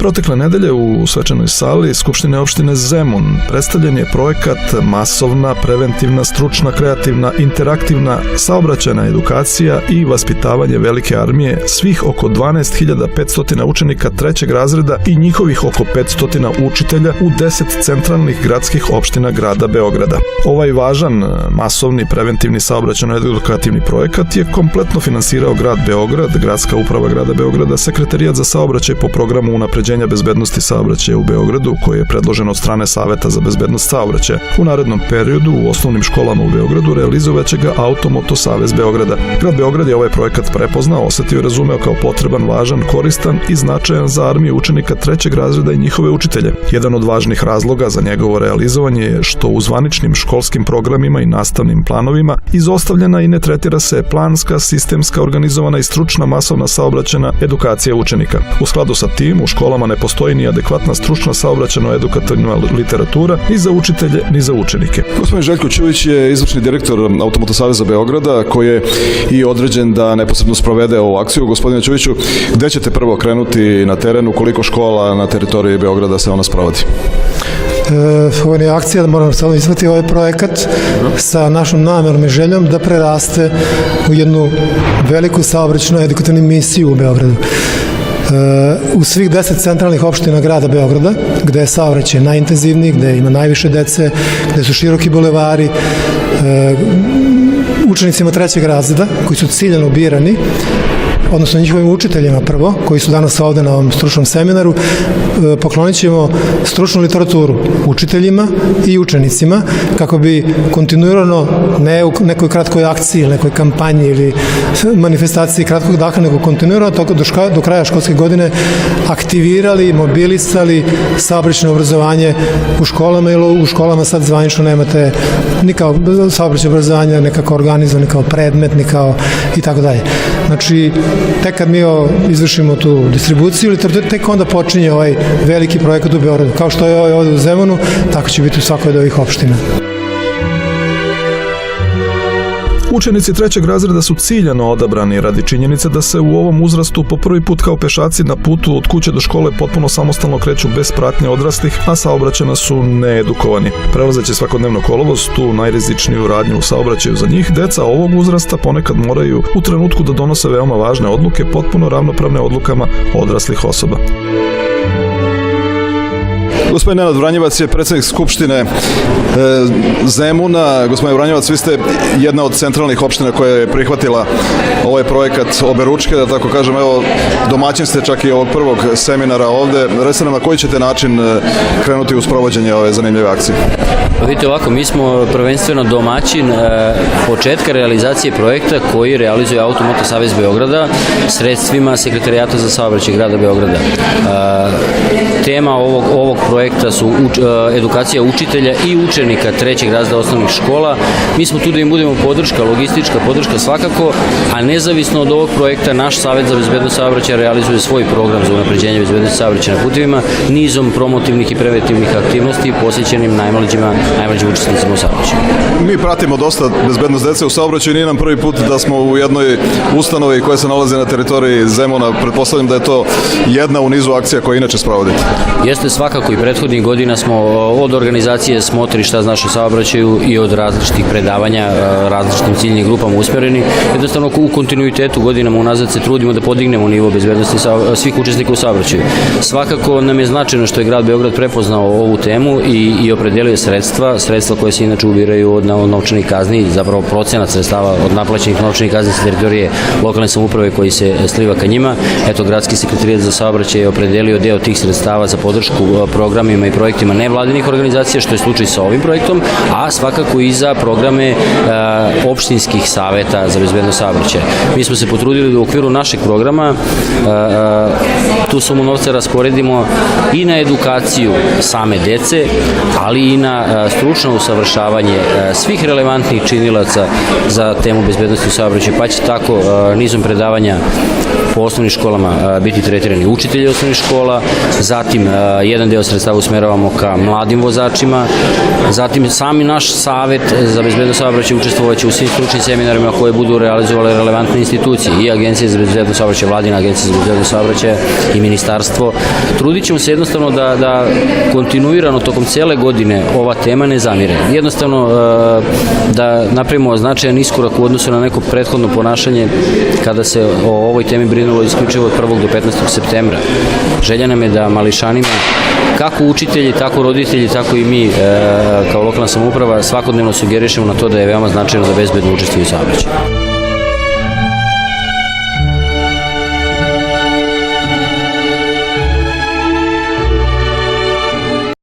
Protekle nedelje u svečanoj sali Skupštine opštine Zemun predstavljen je projekat Masovna, preventivna, stručna, kreativna, interaktivna, saobraćajna edukacija i vaspitavanje velike armije svih oko 12.500 učenika trećeg razreda i njihovih oko 500 učitelja u 10 centralnih gradskih opština grada Beograda. Ovaj važan, masovni, preventivni, saobraćajno-edukativni projekat je kompletno finansirao grad Beograd, Gradska uprava grada Beograda, Sekretarijat za saobraćaj po programu unapređenja bezbednosti saobraćaja u Beogradu, koji je predložen od strane Saveta za bezbednost saobraćaja. U narednom periodu u osnovnim školama u Beogradu realizovaće ga Automoto Savez Beograda. Grad Beograd je ovaj projekat prepoznao, osetio i razumeo kao potreban, važan, koristan i značajan za armiju učenika trećeg razreda i njihove učitelje. Jedan od važnih razloga za njegovo realizovanje je što u zvaničnim školskim programima i nastavnim planovima izostavljena i ne tretira se planska, sistemska, organizovana i stručna masovna saobraćajna edukacija učenika. U skladu sa tim, u školama ne postoji ni adekvatna stručna saobraćajno-edukativna literatura ni za učitelje, ni za učenike. Gospodin Željko Ćujić je izvršni direktor Automoto Saveza Beograda, koji je i određen da neposredno sprovede ovu akciju. Gospodine Ćujiću, gde ćete prvo krenuti na terenu, koliko škola na teritoriji Beograda se ona sprovodi? Ovo je akcija, moram samo izvati ovaj projekat sa našom namerom i željom da preraste u jednu veliku saobraćajnu edukativnu misiju u Beogradu. U svih 10 centralnih opština grada Beograda, gde je saobraćaj najintenzivniji, gde ima najviše dece, gde su široki bulevari, učenicima trećeg razreda koji su ciljano birani, odnosno njihovim učiteljima prvo, koji su danas ovde na ovom stručnom seminaru, poklonit ćemo stručnu literaturu učiteljima i učenicima, kako bi kontinuirano, ne u nekoj kratkoj akciji ili nekoj kampanji ili manifestaciji kratkog daha, nego kontinuirano do kraja školske godine aktivirali, mobilisali saobraćajno obrazovanje u školama, ili u školama sad zvanično nemate ni kao saobraćajno obrazovanje, nekako organizovano, ni kao predmet, ni kao i tako dalje. Znači, tek kad mi izvršimo tu distribuciju, tek onda počinje ovaj veliki projekat u Beogradu. Kao što je ovaj ovde u Zemunu, tako će biti u svakoj od ovih opština. Učenici trećeg razreda su ciljano odabrani radi činjenice da se u ovom uzrastu po prvi put kao pešaci na putu od kuće do škole potpuno samostalno kreću bez pratnje odraslih, a saobraćajno su needukovani. Prelazeći svakodnevno kolovoz, tu najrizičniju radnju u saobraćaju za njih, deca ovog uzrasta ponekad moraju u trenutku da donose veoma važne odluke, potpuno ravnopravne odlukama odraslih osoba. Gospodin Nenad Vranjevac je predsednik Skupštine Zemuna. Gospodin Vranjevac, vi ste jedna od centralnih opština koja je prihvatila ovaj projekat oberučke, da tako kažem. Evo, domaćin ste čak i ovog prvog seminara ovde. Recite nam na koji ćete način krenuti u sprovođenje ove zanimljive akcije? Vidite ovako, mi smo prvenstveno domaćin početka realizacije projekta koji realizuje Automoto Savez Beograda sredstvima Sekretarijata za saobraćaj grada Beograda. Tema ovog projekta su edukacija učitelja i učenika trećeg razreda osnovnih škola. Mi smo tu da im budemo podrška, logistička podrška svakako, a nezavisno od ovog projekta naš Savet za bezbednost saobraćaja realizuje svoj program za unapređenje bezbednosti saobraćaja na putevima, nizom promotivnih i preventivnih aktivnosti posvećenim najmlađim učesnicima u saobraćaju. Mi pratimo dosta bezbednost dece u saobraćaju, nije nam prvi put da smo u jednoj ustanovi koja se nalazi na teritoriji Zemuna. Pretpostavljam da je to jedna u nizu akcija koje inače sprovodite. Jeste, svakako i prethodnih godina smo od organizacije smotrišta znaš o saobraćaju i od različitih predavanja različitim ciljnim grupama usmereni. Jednostavno u kontinuitetu godinama unazad se trudimo da podignemo nivo bezbednosti svih učesnika u saobraćaju. Svakako nam je značajno što je grad Beograd prepoznao ovu temu i opredelio sredstva koje se inače ubiraju od novčanih kazni, zapravo procenat sredstava od naplaćenih novčanih kazni sa teritorije lokalne samouprave koji se sliva ka njima. Eto, Gradski sekretarijat za saobraćaj je opredelio deo tih sredstava za podršku programima i projektima nevladinih organizacija, što je slučaj sa ovim projektom, a svakako i za programe opštinskih saveta za bezbednost saobraćaja. Mi smo se potrudili da u okviru našeg programa tu sumu novca rasporedimo i na edukaciju same dece, ali i na stručno usavršavanje svih relevantnih činilaca za temu bezbednosti u saobraćaju, pa će tako nizom predavanja po osnovnim školama biti tretirani učitelji osnovnih škola, zatim jedan deo sredstava usmeravamo ka mladim vozačima, zatim sami naš Savet za bezbednost saobraćaja učestvovaće u svim stručnim seminarima koje budu realizovale relevantne institucije i Agencije za bezbednost saobraćaja, Vladina Agencija za bezbednost saobraćaja i ministarstvo. Trudit ćemo se jednostavno da kontinuirano tokom cele godine ova tema ne zamire. Jednostavno da napravimo značajan iskorak u odnosu na neko prethodno ponašanje kada se o ovoj temi brinulo isključivo od 1. do 15. septembra. Želja nam je da mališanima, kako učitelji, tako roditelji, tako i mi kao lokalna samouprava svakodnevno sugerišemo na to da je veoma značajno za bezbedno učestvovanje u saobraćaju.